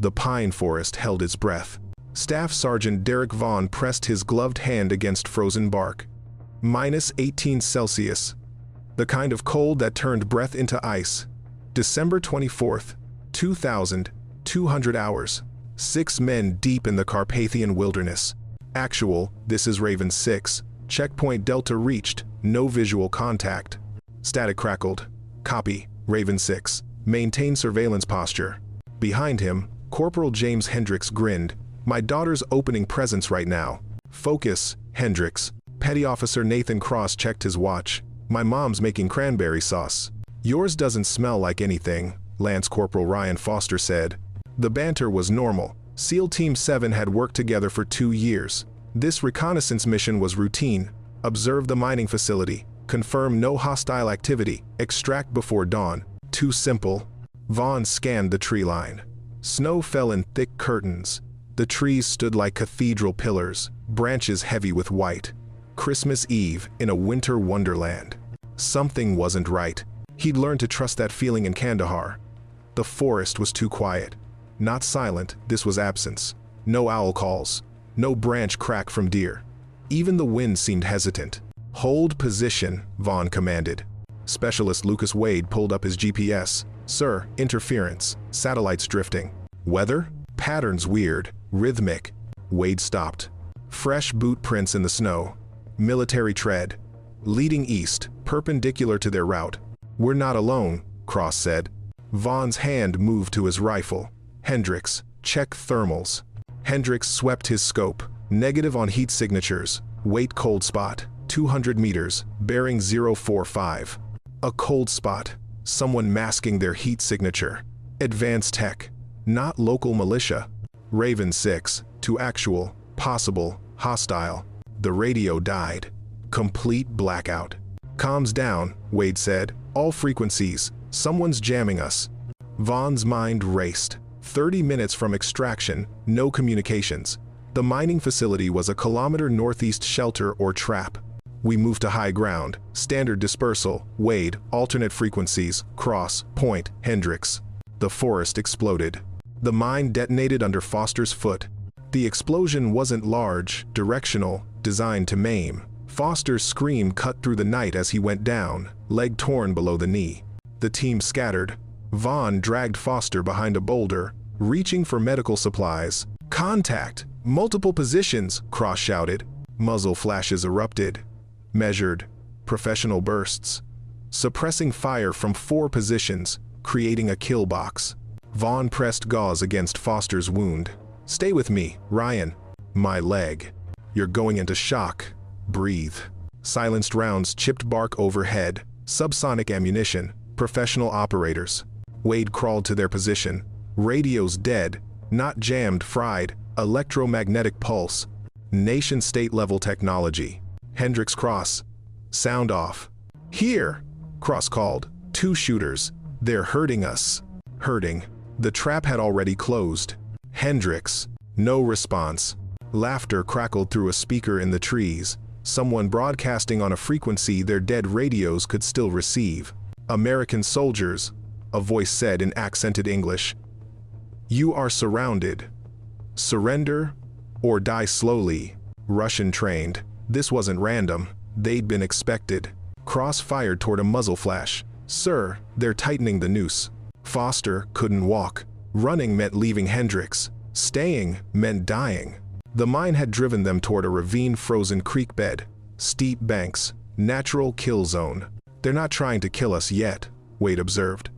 The pine forest held its breath. Staff Sergeant Derek Vaughn pressed his gloved hand against frozen bark. -18°C. The kind of cold that turned breath into ice. December 24th, 2,200 hours. 6 men deep in the Carpathian wilderness. Actual, this is Raven 6. Checkpoint Delta reached, no visual contact. Static crackled. Copy, Raven 6. Maintain surveillance posture. Behind him, Corporal James Hendricks grinned. My daughter's opening presents right now. Focus, Hendricks. Petty Officer Nathan Cross checked his watch. My mom's making cranberry sauce. Yours doesn't smell like anything, Lance Corporal Ryan Foster said. The banter was normal. SEAL Team 7 had worked together for 2 years. This reconnaissance mission was routine. Observe the mining facility. Confirm no hostile activity. Extract before dawn. Too simple. Vaughn scanned the tree line. Snow fell in thick curtains. The trees stood like cathedral pillars, branches heavy with white. Christmas Eve in a winter wonderland. Something wasn't right. He'd learned to trust that feeling in Kandahar. The forest was too quiet. Not silent, this was absence. No owl calls. No branch crack from deer. Even the wind seemed hesitant. Hold position, Vaughn commanded. Specialist Lucas Wade pulled up his GPS. Sir, interference. Satellites drifting. Weather? Patterns weird. Rhythmic. Wade stopped. Fresh boot prints in the snow. Military tread. Leading east, perpendicular to their route. We're not alone, Cross said. Vaughn's hand moved to his rifle. Hendricks, check thermals. Hendricks swept his scope. Negative on heat signatures. Weight cold spot. 200 meters. Bearing 045. A cold spot. Someone masking their heat signature. Advanced tech. Not local militia. Raven 6. To actual. Possible. Hostile. The radio died. Complete blackout. Comms down, Wade said. All frequencies. Someone's jamming us. Vaughn's mind raced. 30 minutes from extraction, no communications. The mining facility was a kilometer northeast shelter or trap. We moved to high ground. Standard dispersal. Wade, alternate frequencies. Cross, point, Hendricks. The forest exploded. The mine detonated under Foster's foot. The explosion wasn't large, directional, designed to maim. Foster's scream cut through the night as he went down, leg torn below the knee. The team scattered. Vaughn dragged Foster behind a boulder, reaching for medical supplies. Contact! Multiple positions, Cross shouted. Muzzle flashes erupted. Measured. Professional bursts. Suppressing fire from 4 positions, creating a kill box. Vaughn pressed gauze against Foster's wound. Stay with me, Ryan. My leg. You're going into shock. Breathe. Silenced rounds chipped bark overhead. Subsonic ammunition. Professional operators. Wade crawled to their position. Radios dead. Not jammed, fried. Electromagnetic pulse. Nation-state level technology. Hendricks Cross. Sound off. Here, Cross called. 2 shooters. They're hurting us. Hurting. The trap had already closed. Hendricks. No response. Laughter crackled through a speaker in the trees. Someone broadcasting on a frequency their dead radios could still receive. American soldiers, a voice said in accented English. You are surrounded. Surrender or die slowly. Russian trained. This wasn't random. They'd been expected. Cross fired toward a muzzle flash. Sir, they're tightening the noose. Foster couldn't walk. Running meant leaving Hendricks. Staying meant dying. The mine had driven them toward a ravine-frozen creek bed. Steep banks. Natural kill zone. They're not trying to kill us yet, Wade observed.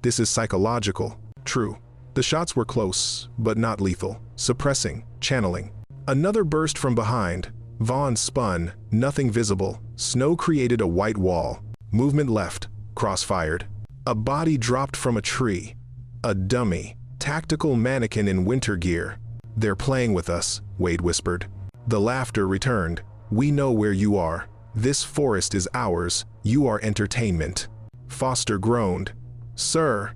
This is psychological. True. The shots were close, but not lethal. Suppressing. Channeling. Another burst from behind. Vaughn spun. Nothing visible. Snow created a white wall. Movement left. Cross-fired. A body dropped from a tree. A dummy. Tactical mannequin in winter gear. They're playing with us, Wade whispered. The laughter returned. We know where you are. This forest is ours. You are entertainment. Foster groaned. Sir,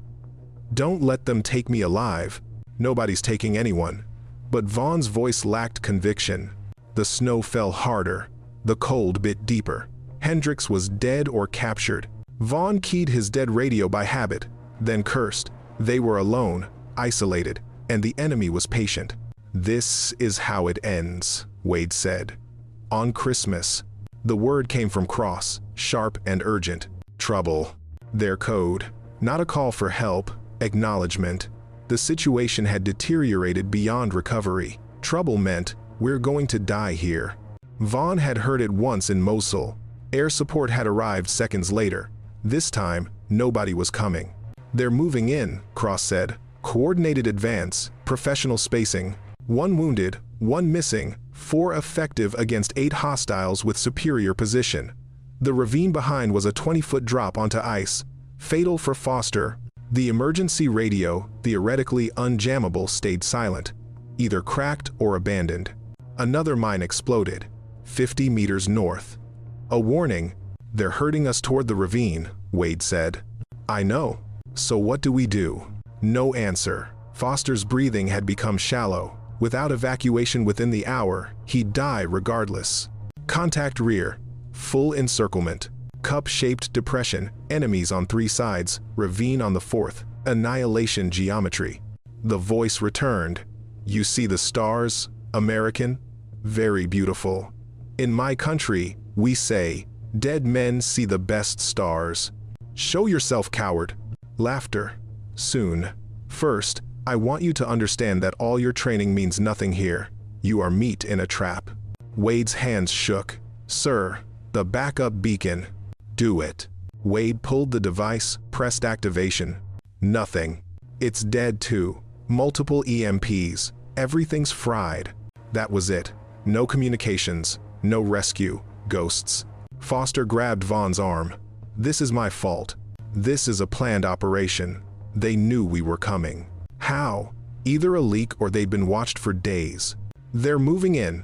don't let them take me alive. Nobody's taking anyone. But Vaughn's voice lacked conviction. The snow fell harder. The cold bit deeper. Hendricks was dead or captured. Vaughn keyed his dead radio by habit, then cursed. They were alone, isolated. and the enemy was patient. "This is how it ends," Wade said. "On Christmas." The word came from Cross, sharp and urgent. "Trouble." Their code. Not a call for help, acknowledgement. The situation had deteriorated beyond recovery. Trouble meant, "We're going to die here." Vaughn had heard it once in Mosul. Air support had arrived seconds later. This time, nobody was coming. "They're moving in," Cross said. "Coordinated advance, professional spacing. 1 wounded, 1 missing, 4 effective against 8 hostiles with superior position." The ravine behind was a 20-foot drop onto ice, fatal for Foster. The emergency radio, theoretically unjammable, stayed silent, either cracked or abandoned. Another mine exploded, 50 meters north. "A warning, they're herding us toward the ravine," Wade said. "I know. So what do we do?" No answer. Foster's breathing had become shallow. Without evacuation within the hour, he'd die regardless. Contact rear. Full encirclement. Cup-shaped depression, enemies on 3 sides, ravine on the 4th, annihilation geometry. The voice returned. "You see the stars, American? Very beautiful. In my country, we say, dead men see the best stars. Show yourself, coward." Laughter. "Soon. First, I want you to understand that all your training means nothing here. You are meat in a trap." Wade's hands shook. "Sir, the backup beacon." "Do it." Wade pulled the device, pressed activation. Nothing. "It's dead too. Multiple EMPs. Everything's fried." That was it. No communications, no rescue, ghosts. Foster grabbed Vaughn's arm. "This is my fault. This is a planned operation. They knew we were coming." "How?" "Either a leak or they'd been watched for days." "They're moving in,"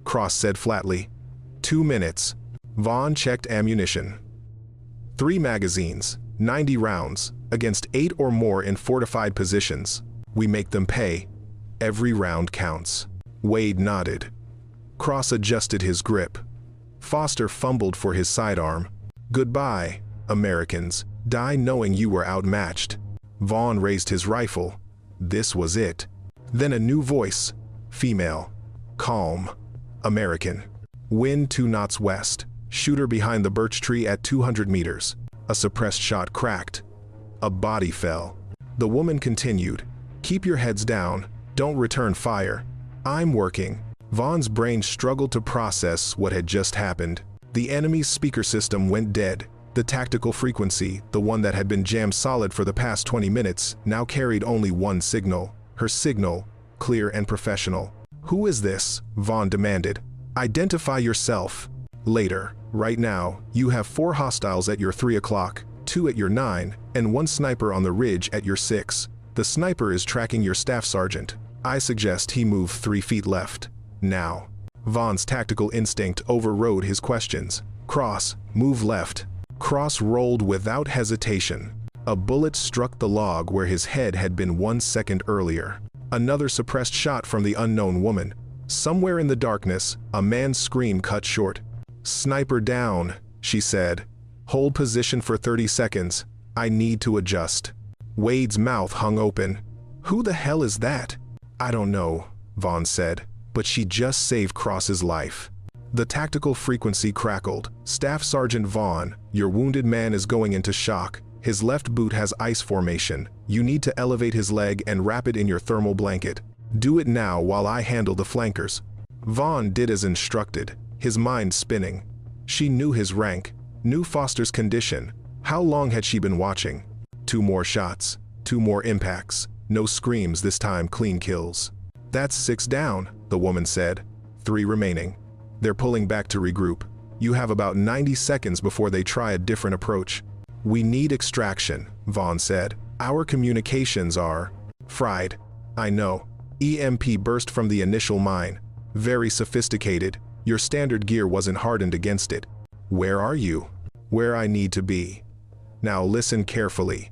Cross said flatly. 2 minutes. Vaughn checked ammunition. 3 magazines, 90 rounds, against 8 or more in fortified positions. "We make them pay. Every round counts." Wade nodded. Cross adjusted his grip. Foster fumbled for his sidearm. "Goodbye, Americans. Die knowing you were outmatched." Vaughn raised his rifle. This was it. Then a new voice. Female. Calm. American. "Wind 2 knots west. Shooter behind the birch tree at 200 meters. A suppressed shot cracked. A body fell. The woman continued. "Keep your heads down. Don't return fire. I'm working." Vaughn's brain struggled to process what had just happened. The enemy's speaker system went dead. The tactical frequency, the one that had been jammed solid for the past 20 minutes, now carried only one signal. Her signal, clear and professional. "Who is this?" Vaughn demanded. "Identify yourself." "Later. Right now, you have 4 hostiles at your 3 o'clock, 2 at your 9, and 1 sniper on the ridge at your 6. The sniper is tracking your staff sergeant. I suggest he move 3 feet left. Now." Vaughn's tactical instinct overrode his questions. "Cross, move left." Cross rolled without hesitation. A bullet struck the log where his head had been 1 second earlier. Another suppressed shot from the unknown woman. Somewhere in the darkness, a man's scream cut short. "Sniper down," she said. "Hold position for 30 seconds. I need to adjust." Wade's mouth hung open. "Who the hell is that?" "I don't know," Vaughn said, "but she just saved Cross's life." The tactical frequency crackled. "Staff Sergeant Vaughn, your wounded man is going into shock. His left boot has ice formation. You need to elevate his leg and wrap it in your thermal blanket. Do it now while I handle the flankers." Vaughn did as instructed, his mind spinning. She knew his rank, knew Foster's condition. How long had she been watching? 2 more shots, 2 more impacts. No screams this time, clean kills. "That's 6 down," the woman said. 3 remaining. They're pulling back to regroup. You have about 90 seconds before they try a different approach. "We need extraction," Vaughn said. "Our communications are fried." "I know. EMP burst from the initial mine. Very sophisticated. Your standard gear wasn't hardened against it." "Where are you?" "Where I need to be." "Now listen carefully.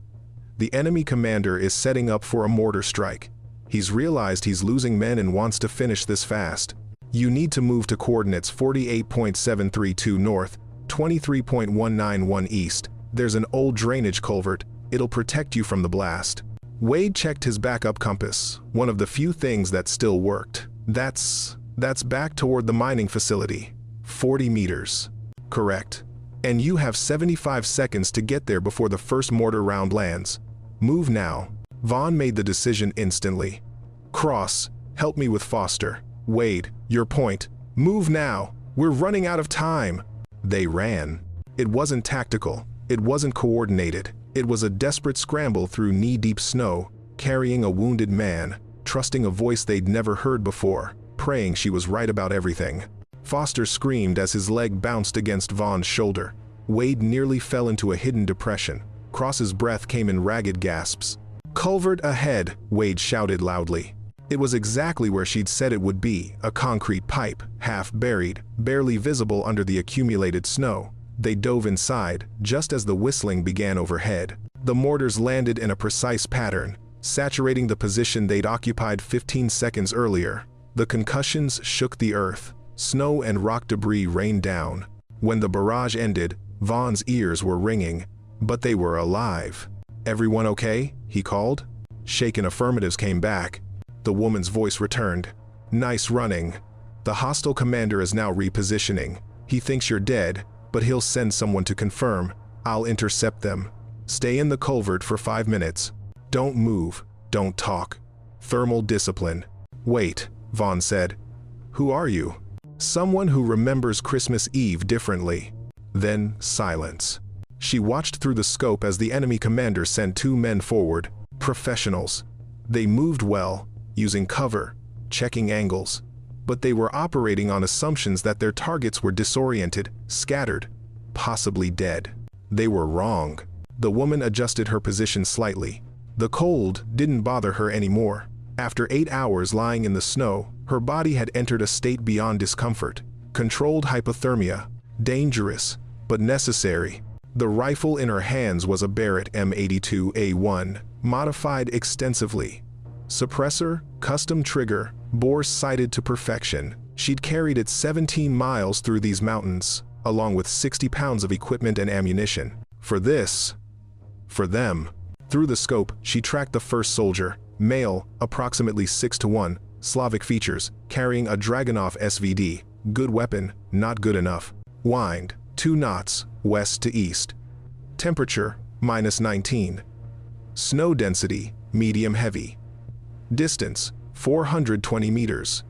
The enemy commander is setting up for a mortar strike. He's realized he's losing men and wants to finish this fast. You need to move to coordinates 48.732 north, 23.191 east. There's an old drainage culvert. It'll protect you from the blast." Wade checked his backup compass, one of the few things that still worked. That's back toward the mining facility. 40 meters. Correct. And you have 75 seconds to get there before the first mortar round lands. Move now. Vaughn made the decision instantly. Cross, help me with Foster. Wade, your point. Move now. We're running out of time. They ran. It wasn't tactical. It wasn't coordinated. It was a desperate scramble through knee-deep snow, carrying a wounded man, trusting a voice they'd never heard before, praying she was right about everything. Foster screamed as his leg bounced against Vaughn's shoulder. Wade nearly fell into a hidden depression. Cross's breath came in ragged gasps. "Culvert ahead," Wade shouted loudly. It was exactly where she'd said it would be, a concrete pipe, half buried, barely visible under the accumulated snow. They dove inside, just as the whistling began overhead. The mortars landed in a precise pattern, saturating the position they'd occupied 15 seconds earlier. The concussions shook the earth. Snow and rock debris rained down. When the barrage ended, Vaughn's ears were ringing, but they were alive. "Everyone okay?" he called. Shaken affirmatives came back. The woman's voice returned. "Nice running. The hostile commander is now repositioning. He thinks you're dead, but he'll send someone to confirm. I'll intercept them. Stay in the culvert for 5 minutes. Don't move. Don't talk. Thermal discipline." "Wait," Vaughn said. "Who are you?" "Someone who remembers Christmas Eve differently." Then silence. She watched through the scope as the enemy commander sent 2 men forward. Professionals. They moved well, using cover, checking angles. But they were operating on assumptions that their targets were disoriented, scattered, possibly dead. They were wrong. The woman adjusted her position slightly. The cold didn't bother her anymore. After 8 hours lying in the snow, her body had entered a state beyond discomfort. Controlled hypothermia. Dangerous, but necessary. The rifle in her hands was a Barrett M82A1, modified extensively. Suppressor, custom trigger, bore sighted to perfection. She'd carried it 17 miles through these mountains, along with 60 pounds of equipment and ammunition. For them. Through the scope, she tracked the first soldier, male, approximately 6'1", Slavic features, carrying a Dragunov SVD. Good weapon, not good enough. Wind, 2 knots, west to east. Temperature, -19. Snow density, medium heavy. Distance, 420 meters.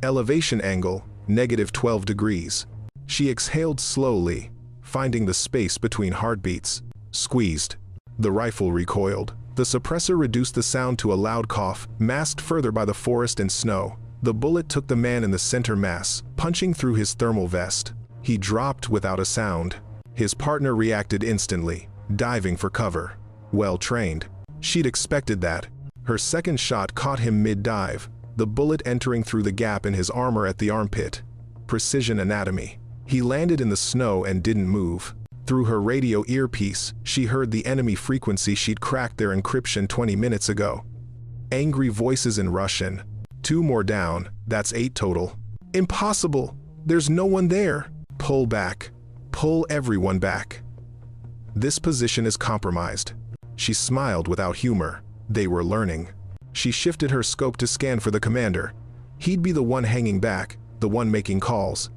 Elevation angle, -12 degrees. She exhaled slowly, finding the space between heartbeats. Squeezed. The rifle recoiled. The suppressor reduced the sound to a loud cough, masked further by the forest and snow. The bullet took the man in the center mass, punching through his thermal vest. He dropped without a sound. His partner reacted instantly, diving for cover. Well trained. She'd expected that. Her second shot caught him mid-dive, the bullet entering through the gap in his armor at the armpit. Precision anatomy. He landed in the snow and didn't move. Through her radio earpiece, she heard the enemy frequency she'd cracked their encryption 20 minutes ago. Angry voices in Russian. 2 more down, that's 8 total. "Impossible! There's no one there!" "Pull back. Pull everyone back. This position is compromised." She smiled without humor. They were learning. She shifted her scope to scan for the commander. He'd be the one hanging back, the one making calls.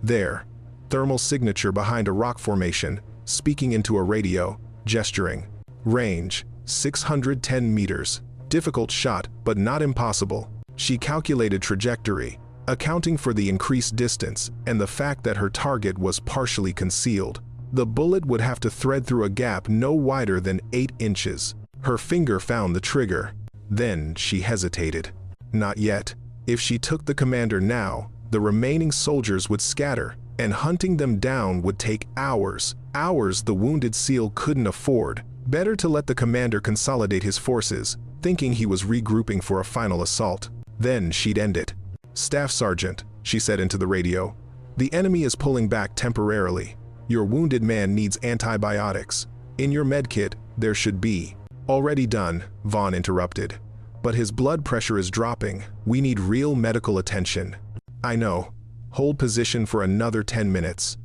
There. Thermal signature behind a rock formation, speaking into a radio, gesturing. Range, 610 meters. Difficult shot, but not impossible. She calculated trajectory, accounting for the increased distance and the fact that her target was partially concealed. The bullet would have to thread through a gap no wider than 8 inches. Her finger found the trigger. Then she hesitated. Not yet. If she took the commander now, the remaining soldiers would scatter, and hunting them down would take hours. Hours the wounded SEAL couldn't afford. Better to let the commander consolidate his forces, thinking he was regrouping for a final assault. Then she'd end it. "Staff Sergeant," she said into the radio, "the enemy is pulling back temporarily. Your wounded man needs antibiotics. In your medkit, there should be." "Already done," Vaughn interrupted. "But his blood pressure is dropping. We need real medical attention." "I know. Hold position for another 10 minutes.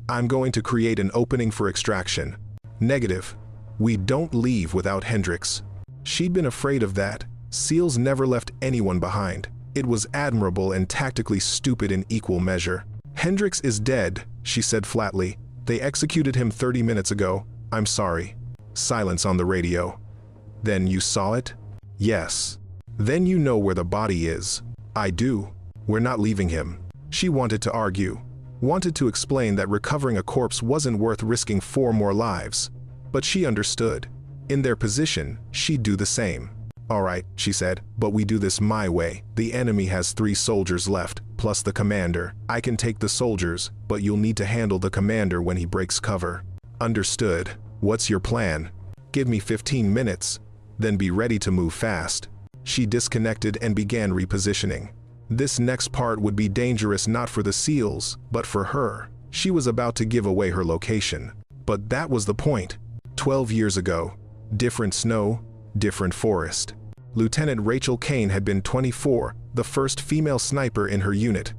I'm going to create an opening for extraction." "Negative. We don't leave without Hendricks." She'd been afraid of that. SEALs never left anyone behind. It was admirable and tactically stupid in equal measure. "Hendricks is dead," she said flatly. "They executed him 30 minutes ago. I'm sorry." Silence on the radio. "Then you saw it?" "Yes." "Then you know where the body is." "I do. We're not leaving him." She wanted to argue, wanted to explain that recovering a corpse wasn't worth risking 4 more lives. But she understood. In their position, she'd do the same. "All right," she said, "but we do this my way. The enemy has 3 soldiers left, plus the commander. I can take the soldiers, but you'll need to handle the commander when he breaks cover." "Understood. What's your plan?" "Give me 15 minutes, then be ready to move fast." She disconnected and began repositioning. This next part would be dangerous not for the SEALs, but for her. She was about to give away her location. But that was the point. 12 years ago. Different snow, different forest. Lieutenant Rachel Kane had been 24, the first female sniper in her unit.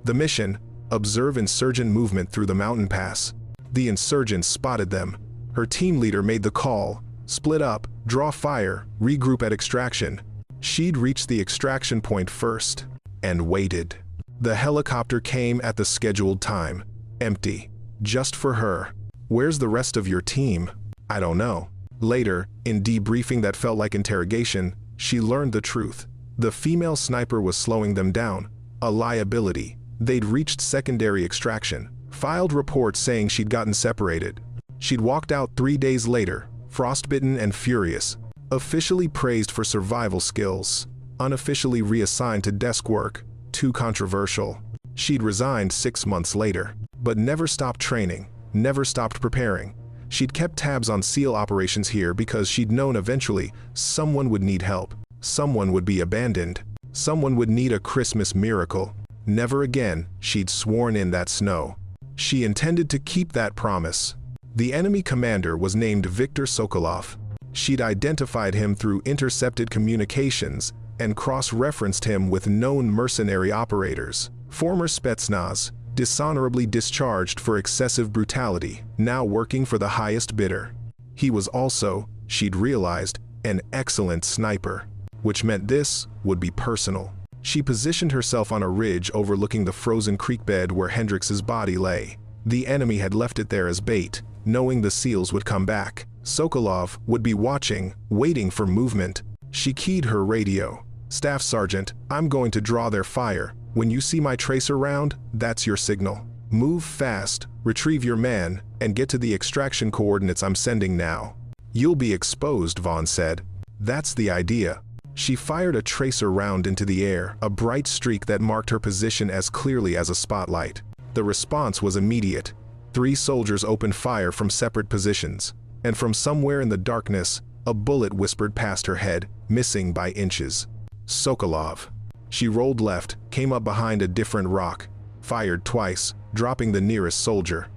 The mission: observe insurgent movement through the mountain pass. The insurgents spotted them. Her team leader made the call: split up, draw fire, regroup at extraction. She'd reached the extraction point first, and waited. The helicopter came at the scheduled time. Empty. Just for her. "Where's the rest of your team?" "I don't know." Later, in debriefing that felt like interrogation, she learned the truth. The female sniper was slowing them down. A liability. They'd reached secondary extraction. Filed reports saying she'd gotten separated. She'd walked out 3 days later, frostbitten and furious. Officially praised for survival skills. Unofficially reassigned to desk work. Too controversial. She'd resigned 6 months later. But never stopped training. Never stopped preparing. She'd kept tabs on SEAL operations here because she'd known eventually someone would need help. Someone would be abandoned. Someone would need a Christmas miracle. Never again, she'd sworn in that snow. She intended to keep that promise. The enemy commander was named Viktor Sokolov. She'd identified him through intercepted communications and cross-referenced him with known mercenary operators. Former Spetsnaz, dishonorably discharged for excessive brutality, now working for the highest bidder. He was also, she'd realized, an excellent sniper, which meant this would be personal. She positioned herself on a ridge overlooking the frozen creek bed where Hendrix's body lay. The enemy had left it there as bait, knowing the SEALs would come back. Sokolov would be watching, waiting for movement. She keyed her radio. "Staff Sergeant, I'm going to draw their fire. When you see my tracer round, that's your signal. Move fast, retrieve your man, and get to the extraction coordinates I'm sending now." "You'll be exposed," Vaughn said. "That's the idea." She fired a tracer round into the air, a bright streak that marked her position as clearly as a spotlight. The response was immediate. 3 soldiers opened fire from separate positions, and from somewhere in the darkness, a bullet whispered past her head, missing by inches. Sokolov. She rolled left, came up behind a different rock, fired twice, dropping the nearest soldier.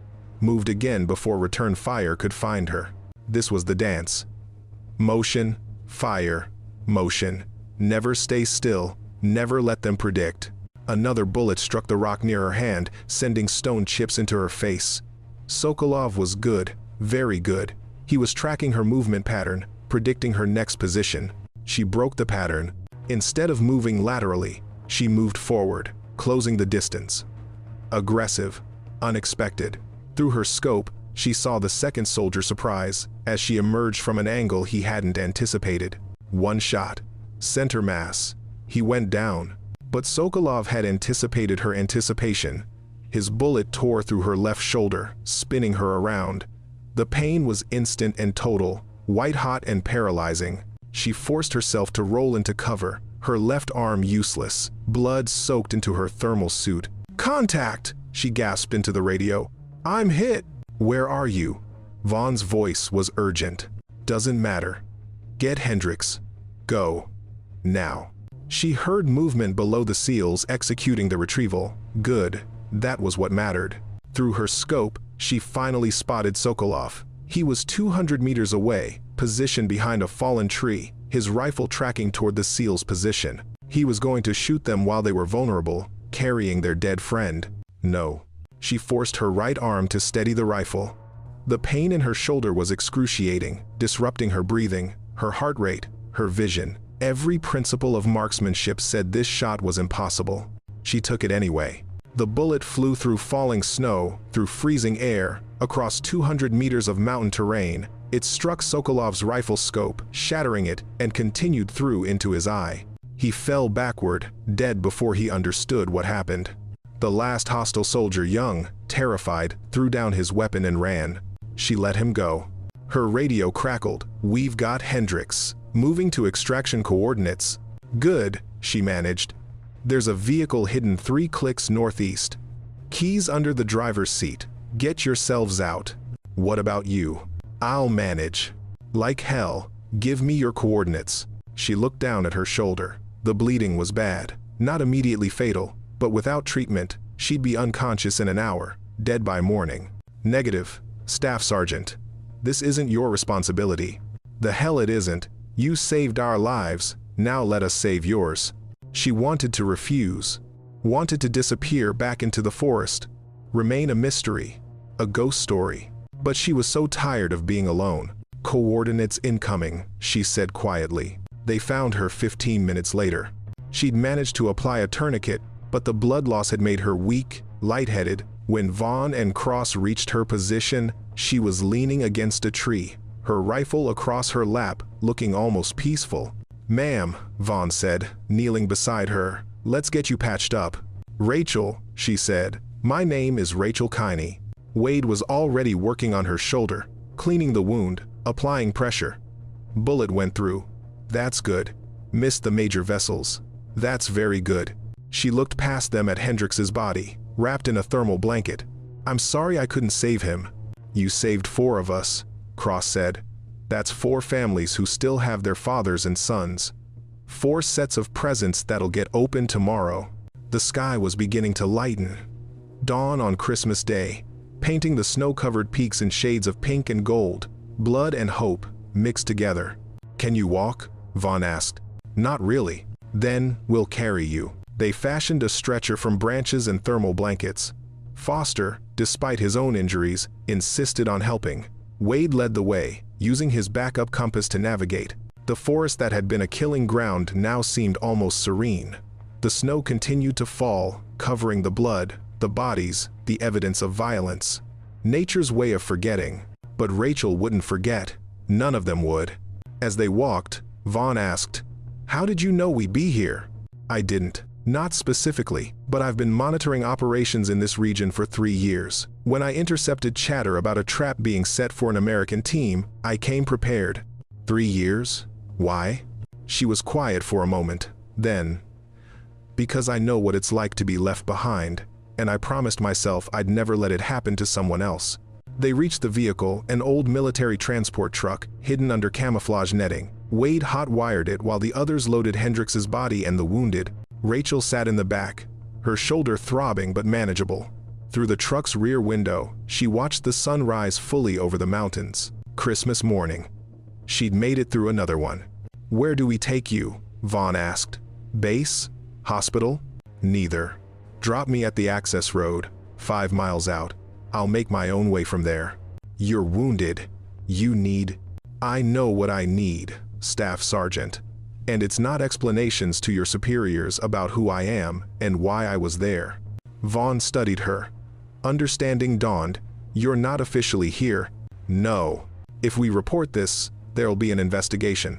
Moved again before return fire could find her. This was the dance. Motion, fire, motion. Never stay still, never let them predict. Another bullet struck the rock near her hand, sending stone chips into her face. Sokolov was good, very good. He was tracking her movement pattern, predicting her next position. She broke the pattern. Instead of moving laterally, she moved forward, closing the distance. Aggressive, unexpected. Through her scope, she saw the second soldier surprise as she emerged from an angle he hadn't anticipated. One shot. Center mass. He went down. But Sokolov had anticipated her anticipation. His bullet tore through her left shoulder, spinning her around. The pain was instant and total, white-hot and paralyzing. She forced herself to roll into cover, her left arm useless, blood soaked into her thermal suit. "Contact!" she gasped into the radio. "I'm hit!" "Where are you?" Vaughn's voice was urgent. "Doesn't matter. Get Hendrix. Go. Now." She heard movement below the SEALs executing the retrieval. Good. That was what mattered. Through her scope, she finally spotted Sokolov. He was 200 meters away, positioned behind a fallen tree, his rifle tracking toward the SEALs' position. He was going to shoot them while they were vulnerable, carrying their dead friend. No. She forced her right arm to steady the rifle. The pain in her shoulder was excruciating, disrupting her breathing, her heart rate, Her vision, every principle of marksmanship said this shot was impossible. She took it anyway. The bullet flew through falling snow, through freezing air, across 200 meters of mountain terrain. It struck Sokolov's rifle scope, shattering it, and continued through into his eye. He fell backward, dead before he understood what happened. The last hostile soldier, young, terrified, threw down his weapon and ran. She let him go. Her radio crackled. "We've got Hendricks. Moving to extraction coordinates." "Good," she managed. "There's a vehicle hidden 3 clicks northeast. Keys under the driver's seat. Get yourselves out." "What about you?" "I'll manage." "Like hell. Give me your coordinates." She looked down at her shoulder. The bleeding was bad. Not immediately fatal, but without treatment, she'd be unconscious in an hour, dead by morning. "Negative, Staff Sergeant. This isn't your responsibility." "The hell it isn't. You saved our lives, now let us save yours." She wanted to refuse. Wanted to disappear back into the forest. Remain a mystery. A ghost story. But she was so tired of being alone. "Coordinates incoming," she said quietly. They found her 15 minutes later. She'd managed to apply a tourniquet, but the blood loss had made her weak, lightheaded. When Vaughn and Cross reached her position, she was leaning against a tree, her rifle across her lap, looking almost peaceful. "Ma'am," Vaughn said, kneeling beside her, "let's get you patched up." "Rachel," she said, "my name is Rachel Kiney." Wade was already working on her shoulder, cleaning the wound, applying pressure. "Bullet went through." "That's good." "Missed the major vessels." "That's very good." She looked past them at Hendricks's body, wrapped in a thermal blanket. "I'm sorry I couldn't save him." "You saved 4 of us," Cross said. "That's 4 families who still have their fathers and sons. 4 sets of presents that'll get opened tomorrow." The sky was beginning to lighten. Dawn on Christmas Day, painting the snow-covered peaks in shades of pink and gold, blood and hope, mixed together. "Can you walk?" Vaughn asked. "Not really." "Then we'll carry you." They fashioned a stretcher from branches and thermal blankets. Foster, despite his own injuries, insisted on helping. Wade led the way, using his backup compass to navigate. The forest that had been a killing ground now seemed almost serene. The snow continued to fall, covering the blood, the bodies, the evidence of violence. Nature's way of forgetting. But Rachel wouldn't forget. None of them would. As they walked, Vaughn asked, "How did you know we'd be here?" "I didn't. Not specifically, but I've been monitoring operations in this region for 3 years. When I intercepted chatter about a trap being set for an American team, I came prepared." 3 years? Why? She was quiet for a moment. Then, "Because I know what it's like to be left behind, and I promised myself I'd never let it happen to someone else." They reached the vehicle, an old military transport truck, hidden under camouflage netting. Wade hot-wired it while the others loaded Hendricks's body and the wounded. Rachel sat in the back, her shoulder throbbing but manageable. Through the truck's rear window, she watched the sun rise fully over the mountains. Christmas morning. She'd made it through another one. "Where do we take you?" Vaughn asked. "Base? Hospital?" "Neither. Drop me at the access road, 5 miles out. I'll make my own way from there." "You're wounded. You need—" "I know what I need, Staff Sergeant. And it's not explanations to your superiors about who I am and why I was there." Vaughn studied her. Understanding dawned. "You're not officially here." "No. If we report this, there'll be an investigation.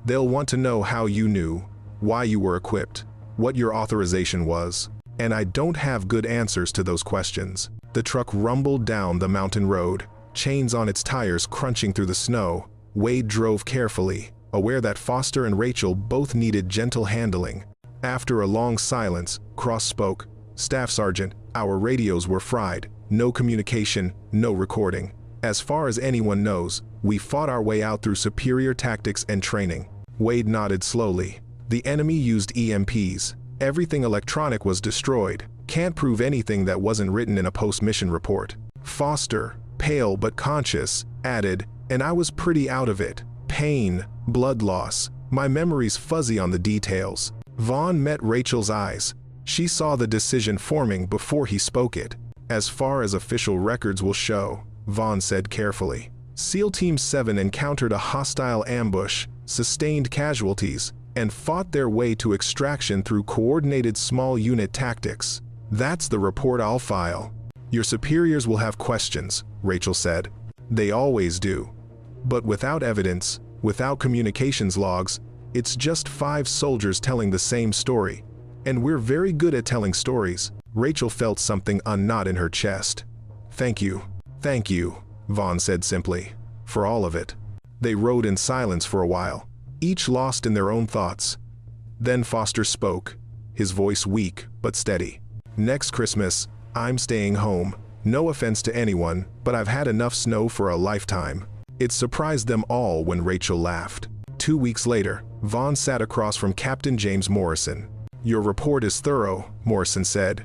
They'll want to know how you knew, why you were equipped, what your authorization was. And I don't have good answers to those questions." The truck rumbled down the mountain road, chains on its tires crunching through the snow. Wade drove carefully, aware that Foster and Rachel both needed gentle handling. After a long silence, Cross spoke. "Staff Sergeant, our radios were fried. No communication, no recording. As far as anyone knows, we fought our way out through superior tactics and training." Wade nodded slowly. "The enemy used EMPs. Everything electronic was destroyed. Can't prove anything that wasn't written in a post-mission report." Foster, pale but conscious, added, "And I was pretty out of it. Pain, blood loss. My memory's fuzzy on the details." Vaughn met Rachel's eyes. She saw the decision forming before he spoke it. "As far as official records will show," Vaughn said carefully, "SEAL Team 7 encountered a hostile ambush sustained casualties, and fought their way to extraction through coordinated small unit tactics. That's the report I'll file. Your superiors will have questions, Rachel said. They always do. But without evidence, without communications logs, it's just 5 soldiers telling the same story. And we're very good at telling stories. Rachel felt something unknot in her chest. Thank you, Vaughn said simply, for all of it. They rode in silence for a while, each lost in their own thoughts. Then Foster spoke, his voice weak but steady. Next Christmas, I'm staying home. No offense to anyone, but I've had enough snow for a lifetime. It surprised them all when Rachel laughed. 2 weeks later, Vaughn sat across from Captain James Morrison. Your report is thorough, Morrison said,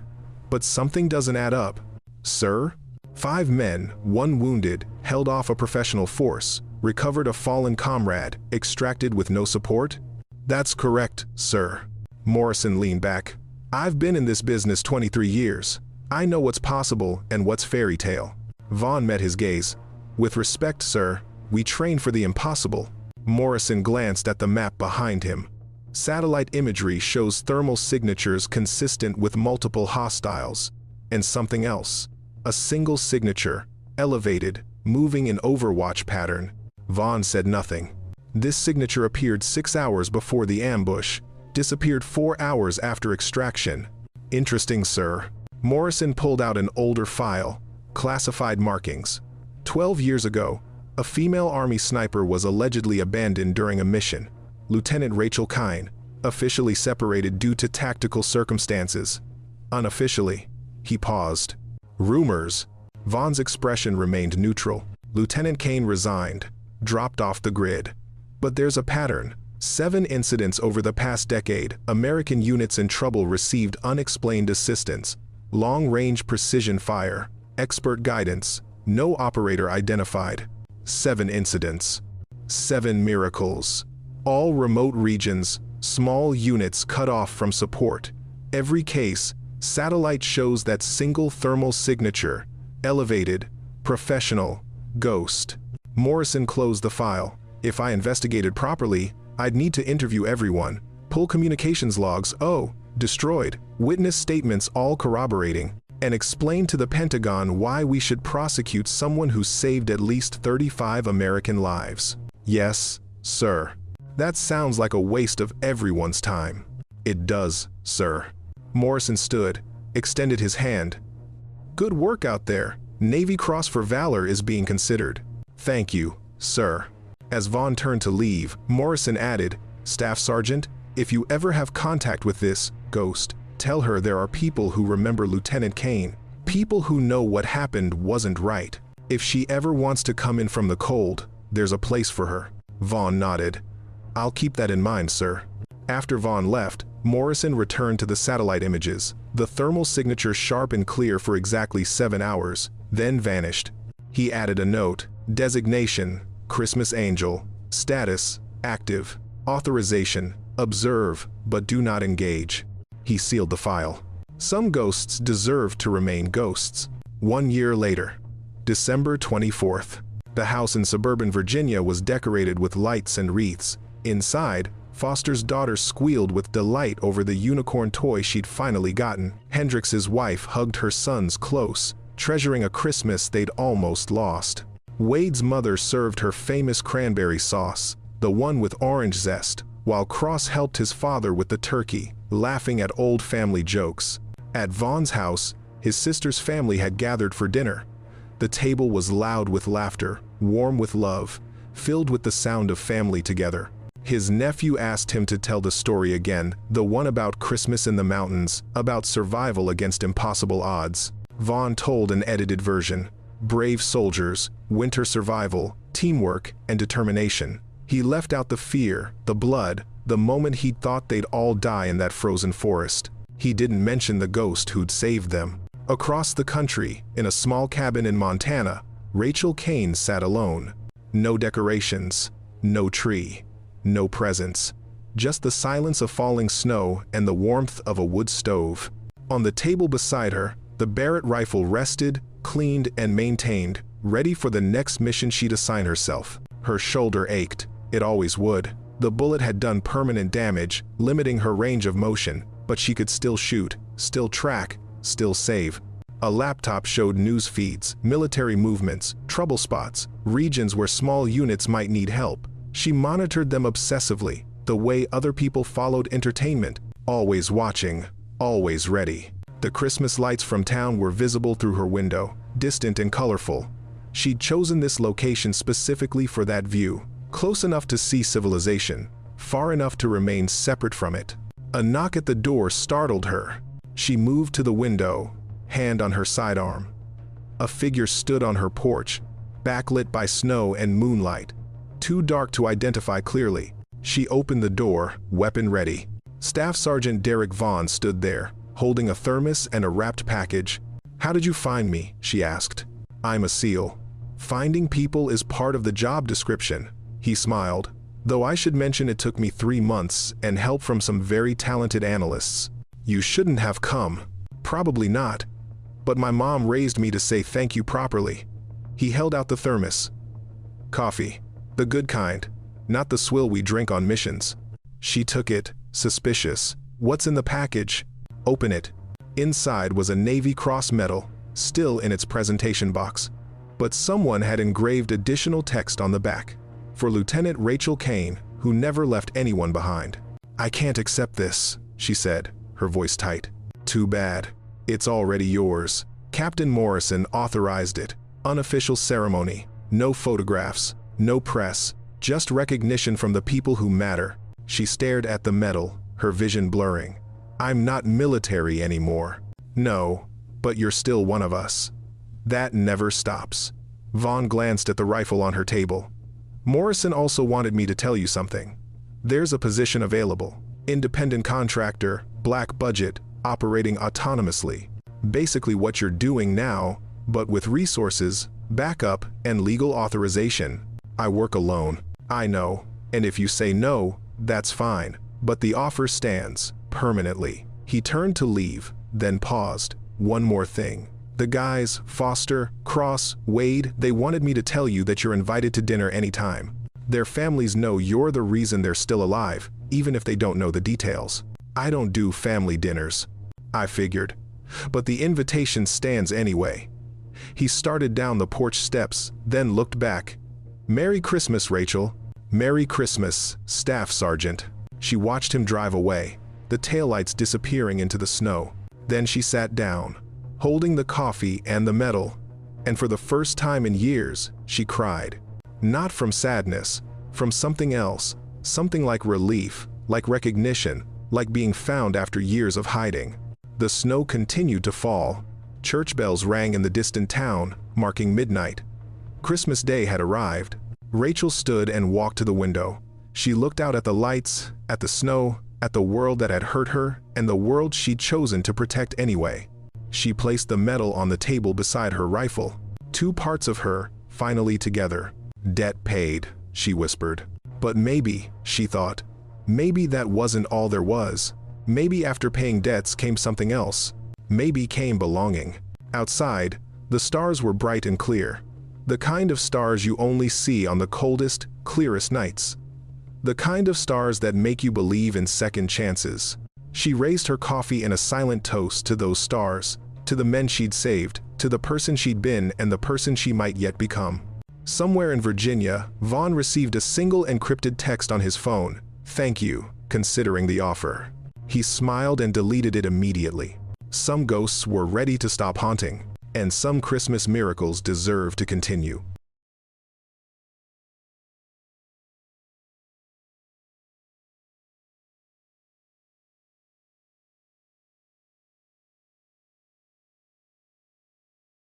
but something doesn't add up. Sir? 5 men, 1 wounded, held off a professional force, recovered a fallen comrade, extracted with no support? That's correct, sir. Morrison leaned back. I've been in this business 23 years. I know what's possible and what's fairy tale. Vaughn met his gaze. With respect, sir, we train for the impossible. Morrison glanced at the map behind him. Satellite imagery shows thermal signatures consistent with multiple hostiles. And something else. A single signature, elevated, moving in overwatch pattern. Vaughn said nothing. This signature appeared 6 hours before the ambush, disappeared 4 hours after extraction. Interesting, sir. Morrison pulled out an older file, classified markings. 12 years ago, a female army sniper was allegedly abandoned during a mission. Lieutenant Rachel Kine, officially separated due to tactical circumstances. Unofficially, he paused. Rumors. Vaughn's expression remained neutral. Lieutenant Kane resigned, dropped off the grid. But there's a pattern. 7 incidents over the past decade, American units in trouble received unexplained assistance. Long-range precision fire, expert guidance, no operator identified. 7 incidents. 7 miracles. All remote regions, small units cut off from support. Every case, satellite shows that single thermal signature, elevated, professional, ghost. Morrison closed the file. If I investigated properly, I'd need to interview everyone, pull communications logs, destroyed, witness statements all corroborating, and explain to the Pentagon why we should prosecute someone who saved at least 35 American lives. Yes, sir. That sounds like a waste of everyone's time. It does, sir. Morrison stood, extended his hand. Good work out there. Navy Cross for Valor is being considered. Thank you, sir. As Vaughn turned to leave, Morrison added, Staff Sergeant, if you ever have contact with this ghost, tell her there are people who remember Lieutenant Kane, people who know what happened wasn't right. If she ever wants to come in from the cold, there's a place for her. Vaughn nodded. I'll keep that in mind, sir. After Vaughn left, Morrison returned to the satellite images. The thermal signature sharp and clear for exactly 7 hours, then vanished. He added a note, designation, Christmas Angel, status, active, authorization, observe, but do not engage. He sealed the file. Some ghosts deserve to remain ghosts. 1 year later, December 24th. The house in suburban Virginia was decorated with lights and wreaths. Inside, Foster's daughter squealed with delight over the unicorn toy she'd finally gotten. Hendrix's wife hugged her sons close, treasuring a Christmas they'd almost lost. Wade's mother served her famous cranberry sauce, the one with orange zest, while Cross helped his father with the turkey, laughing at old family jokes. At Vaughn's house, his sister's family had gathered for dinner. The table was loud with laughter, warm with love, filled with the sound of family together. His nephew asked him to tell the story again, the one about Christmas in the mountains, about survival against impossible odds. Vaughn told an edited version. Brave soldiers, winter survival, teamwork, and determination. He left out the fear, the blood, the moment he'd thought they'd all die in that frozen forest. He didn't mention the ghost who'd saved them. Across the country, in a small cabin in Montana, Rachel Kane sat alone. No decorations, no tree, no presents. Just the silence of falling snow and the warmth of a wood stove. On the table beside her, the Barrett rifle rested, cleaned, and maintained, ready for the next mission she'd assign herself. Her shoulder ached. It always would. The bullet had done permanent damage, limiting her range of motion, but she could still shoot, still track, still save. A laptop showed news feeds, military movements, trouble spots, regions where small units might need help. She monitored them obsessively, the way other people followed entertainment, always watching, always ready. The Christmas lights from town were visible through her window, distant and colorful. She'd chosen this location specifically for that view, close enough to see civilization, far enough to remain separate from it. A knock at the door startled her. She moved to the window, hand on her sidearm. A figure stood on her porch, backlit by snow and moonlight, too dark to identify clearly. She opened the door, weapon ready. Staff Sergeant Derek Vaughn stood there, holding a thermos and a wrapped package. "How did you find me?" she asked. "I'm a SEAL. Finding people is part of the job description." He smiled. "Though I should mention it took me 3 months and help from some very talented analysts. You shouldn't have come." "Probably not. But my mom raised me to say thank you properly." He held out the thermos. "Coffee. The good kind. Not the swill we drink on missions." She took it, suspicious. "What's in the package?" "Open it." Inside was a Navy Cross medal, still in its presentation box. But someone had engraved additional text on the back. "For Lieutenant Rachel Kane, who never left anyone behind." "I can't accept this," she said, her voice tight. "Too bad. It's already yours. Captain Morrison authorized it. Unofficial ceremony. No photographs. No press. Just recognition from the people who matter." She stared at the medal, her vision blurring. "I'm not military anymore." "No, but you're still one of us. That never stops." Vaughn glanced at the rifle on her table. "Morrison also wanted me to tell you something. There's a position available. Independent contractor, black budget, operating autonomously. Basically what you're doing now, but with resources, backup, and legal authorization. I work alone. I know. And if you say no, that's fine. But the offer stands, permanently." He turned to leave, then paused. "One more thing. The guys, Foster, Cross, Wade, they wanted me to tell you that you're invited to dinner anytime. Their families know you're the reason they're still alive, even if they don't know the details. I don't do family dinners." "I figured. But the invitation stands anyway." He started down the porch steps, then looked back. "Merry Christmas, Rachel." "Merry Christmas, Staff Sergeant." She watched him drive away, the taillights disappearing into the snow. Then she sat down, holding the coffee and the medal, and for the first time in years, she cried. Not from sadness, from something else, something like relief, like recognition, like being found after years of hiding. The snow continued to fall. Church bells rang in the distant town, marking midnight. Christmas Day had arrived. Rachel stood and walked to the window. She looked out at the lights, at the snow, at the world that had hurt her, and the world she'd chosen to protect anyway. She placed the medal on the table beside her rifle. Two parts of her, finally together. "Debt paid," she whispered. But maybe, she thought, maybe that wasn't all there was. Maybe after paying debts came something else. Maybe came belonging. Outside, the stars were bright and clear. The kind of stars you only see on the coldest, clearest nights. The kind of stars that make you believe in second chances. She raised her coffee in a silent toast to those stars, to the men she'd saved, to the person she'd been and the person she might yet become. Somewhere in Virginia, Vaughn received a single encrypted text on his phone. "Thank you, considering the offer." He smiled and deleted it immediately. Some ghosts were ready to stop haunting, and some Christmas miracles deserve to continue.